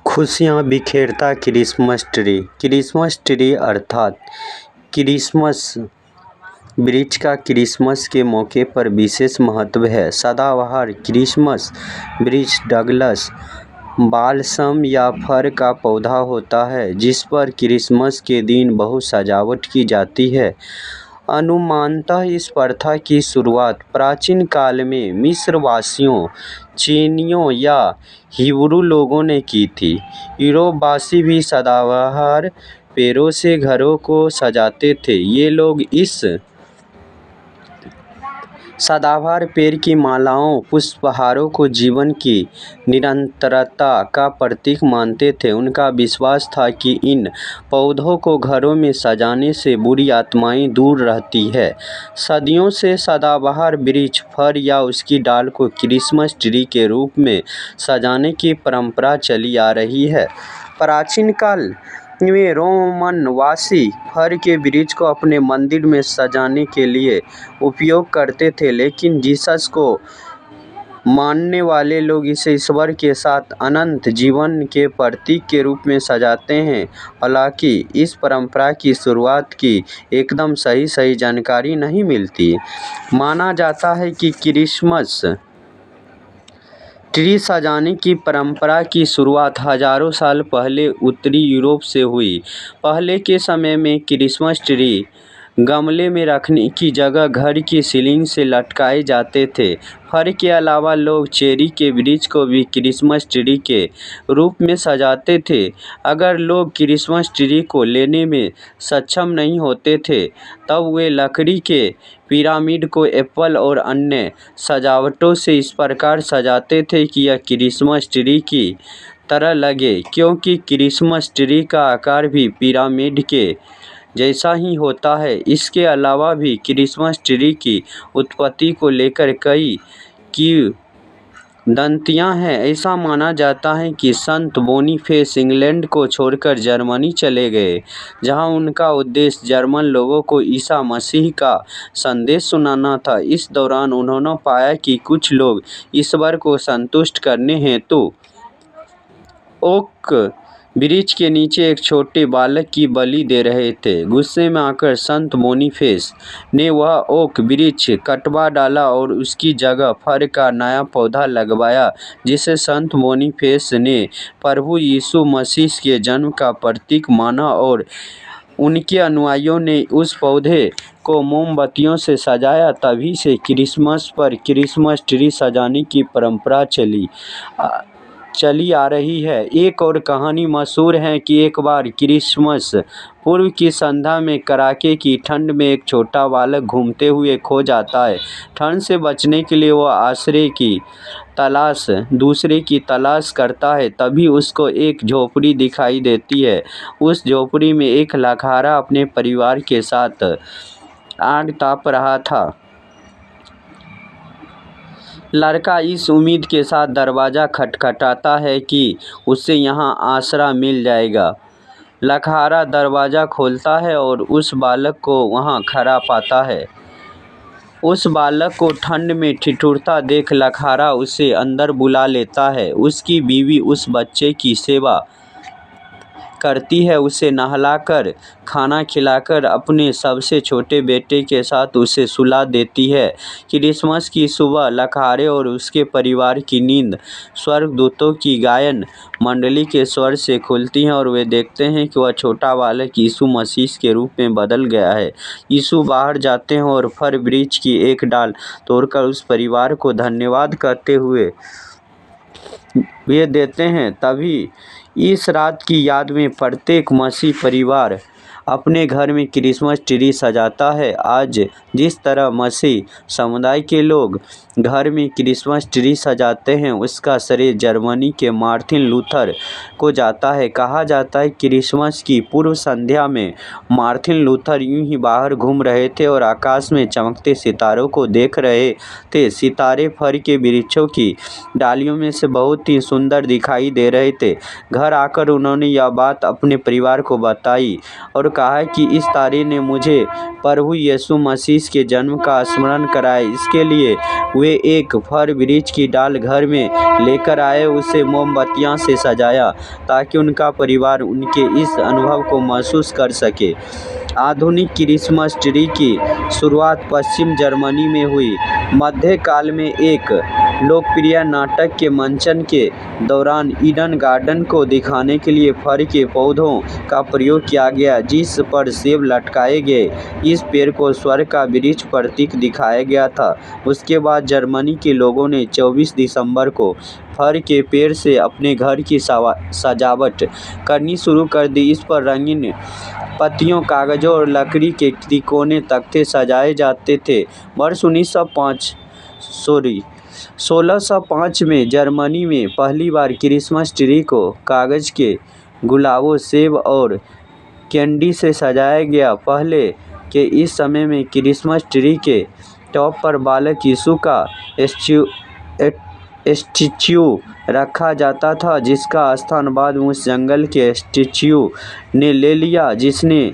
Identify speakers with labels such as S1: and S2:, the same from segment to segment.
S1: खुशियाँ बिखेरता Christmas tree. Christmas tree अर्थात Christmas वृक्ष का क्रिसमस के मौके पर विशेष महत्व है। सदाबहार क्रिसमस वृक्ष डगलस बाल्सम या फर का पौधा होता है जिस पर क्रिसमस के दिन बहुत सजावट की जाती है। अनुमानतः इस प्रथा की शुरुआत प्राचीन काल में मिस्रवासियों, चीनियों या हिब्रू लोगों ने की थी। यूरोपवासी भी सदाबहार पेड़ों से घरों को सजाते थे। ये लोग इस सदाबहार पेड़ की मालाओं, पुष्पहारों को जीवन की निरंतरता का प्रतीक मानते थे। उनका विश्वास था कि इन पौधों को घरों में सजाने से बुरी आत्माएं दूर रहती है। सदियों से सदाबहार वृक्ष, फर या उसकी डाल को क्रिसमस ट्री के रूप में सजाने की परंपरा चली आ रही है। प्राचीन काल में रोमनवासी फर के वृक्ष को अपने मंदिर में सजाने के लिए उपयोग करते थे, लेकिन जीसस को मानने वाले लोग इसे ईश्वर के साथ अनंत जीवन के प्रतीक के रूप में सजाते हैं। हालांकि इस परंपरा की शुरुआत की एकदम सही जानकारी नहीं मिलती। माना जाता है कि क्रिसमस ट्री सजाने की परंपरा की शुरुआत हजारों साल पहले उत्तरी यूरोप से हुई। पहले के समय में क्रिसमस ट्री गमले में रखने की जगह घर की सीलिंग से लटकाए जाते थे। फर के अलावा लोग चेरी के वृक्ष को भी क्रिसमस ट्री के रूप में सजाते थे। अगर लोग क्रिसमस ट्री को लेने में सक्षम नहीं होते थे, तब वे लकड़ी के पिरामिड को एप्पल और अन्य सजावटों से इस प्रकार सजाते थे कि यह क्रिसमस ट्री की तरह लगे, क्योंकि क्रिसमस ट्री का आकार भी पिरामिड के जैसा ही होता है। इसके अलावा भी क्रिसमस ट्री की उत्पत्ति को लेकर कई किंवदंतियां हैं। ऐसा माना जाता है कि संत बोनीफेस इंग्लैंड को छोड़कर जर्मनी चले गए, जहां उनका उद्देश्य जर्मन लोगों को ईसा मसीह का संदेश सुनाना था। इस दौरान उन्होंने पाया कि कुछ लोग ईश्वर को संतुष्ट करने हेतु ओक वृक्ष के नीचे एक छोटे बालक की बलि दे रहे थे। गुस्से में आकर संत बोनीफेस ने वह ओक वृक्ष कटवा डाला और उसकी जगह फर का नया पौधा लगवाया, जिसे संत बोनीफेस ने प्रभु यीशु मसीह के जन्म का प्रतीक माना और उनके अनुयायियों ने उस पौधे को मोमबत्तियों से सजाया। तभी से क्रिसमस पर क्रिसमस ट्री सजाने की परंपरा चली आ रही है। एक और कहानी मशहूर है कि एक बार क्रिसमस पूर्व की संध्या में कड़ाके की ठंड में एक छोटा बालक घूमते हुए खो जाता है। ठंड से बचने के लिए वह आश्रय की दूसरे की तलाश करता है। तभी उसको एक झोपड़ी दिखाई देती है। उस झोपड़ी में एक लकहारा अपने परिवार के साथ आग ताप रहा था। लड़का इस उम्मीद के साथ दरवाज़ा खटखटाता है कि उसे यहाँ आसरा मिल जाएगा। लकहारा दरवाज़ा खोलता है और उस बालक को वहाँ खड़ा पाता है। उस बालक को ठंड में ठिठुरता देख लकहारा उसे अंदर बुला लेता है। उसकी बीवी उस बच्चे की सेवा करती है, उसे नहलाकर, खाना खिलाकर अपने सबसे छोटे बेटे के साथ उसे सुला देती है। क्रिसमस की सुबह लकहारे और उसके परिवार की नींद स्वर्गदूतों की गायन मंडली के स्वर से खुलती है और वे देखते हैं कि वह छोटा बालक यीशु मसीह के रूप में बदल गया है। यीशु बाहर जाते हैं और फर वृक्ष की एक डाल तोड़कर उस परिवार को धन्यवाद करते हुए वे देते हैं। तभी इस रात की याद में प्रत्येक मसीह परिवार अपने घर में क्रिसमस ट्री सजाता है। आज जिस तरह मसीह समुदाय के लोग घर में क्रिसमस ट्री सजाते हैं, उसका श्रेय जर्मनी के मार्टिन लूथर को जाता है। कहा जाता है क्रिसमस की पूर्व संध्या में मार्टिन लूथर यूं ही बाहर घूम रहे थे और आकाश में चमकते सितारों को देख रहे थे। सितारे फर के वृक्षों की डालियों में से बहुत ही सुंदर दिखाई दे रहे थे। घर आकर उन्होंने यह बात अपने परिवार को बताई और कहा कि इस तारे ने मुझे प्रभु यीशु मसीह के जन्म का स्मरण कराया। इसके लिए वे एक फर वृक्ष की डाल घर में लेकर आए, उसे मोमबत्तियों से सजाया ताकि उनका परिवार उनके इस अनुभव को महसूस कर सके। आधुनिक क्रिसमस ट्री की शुरुआत पश्चिम जर्मनी में हुई। मध्यकाल में एक लोकप्रिय नाटक के मंचन के दौरान ईडन गार्डन को दिखाने के लिए फर के पौधों का प्रयोग किया गया, जिस पर सेब लटकाए गए। इस पेड़ को स्वर्ग का वृक्ष प्रतीक दिखाया गया था। उसके बाद जर्मनी के लोगों ने 24 दिसंबर को फर के पेड़ से अपने घर की सजावट करनी शुरू कर दी। इस पर रंगीन पत्तियों, कागजों और लकड़ी के तिकोने तख्ते सजाए जाते थे। वर्ष 1605 में जर्मनी में पहली बार क्रिसमस ट्री को कागज के गुलाबों, सेब और कैंडी से सजाया गया। पहले के इस समय में क्रिसमस ट्री के टॉप पर बालक यीशु का स्टैच्यू रखा जाता था, जिसका स्थान बाद में उस जंगल के स्टैच्यू ने ले लिया जिसने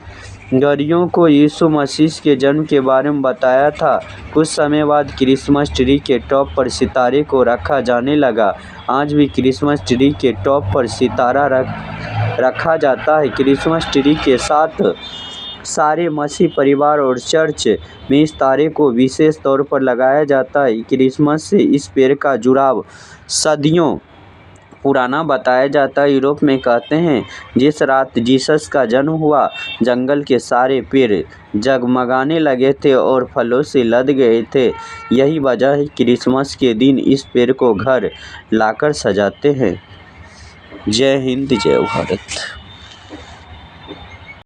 S1: गरीबों को यीशु मसीह के जन्म के बारे में बताया था। कुछ समय बाद क्रिसमस ट्री के टॉप पर सितारे को रखा जाने लगा। आज भी क्रिसमस ट्री के टॉप पर सितारा रखा जाता है। क्रिसमस ट्री के साथ सारे मसीह परिवार और चर्च में इस तारे को विशेष तौर पर लगाया जाता है। क्रिसमस से इस पेड़ का जुड़ाव सदियों पुराना बताया जाता है। यूरोप में कहते हैं जिस रात जीसस का जन्म हुआ, जंगल के सारे पेड़ जगमगाने लगे थे और फलों से लद गए थे। यही वजह है क्रिसमस के दिन इस पेड़ को घर लाकर सजाते हैं। जय हिंद, जय भारत।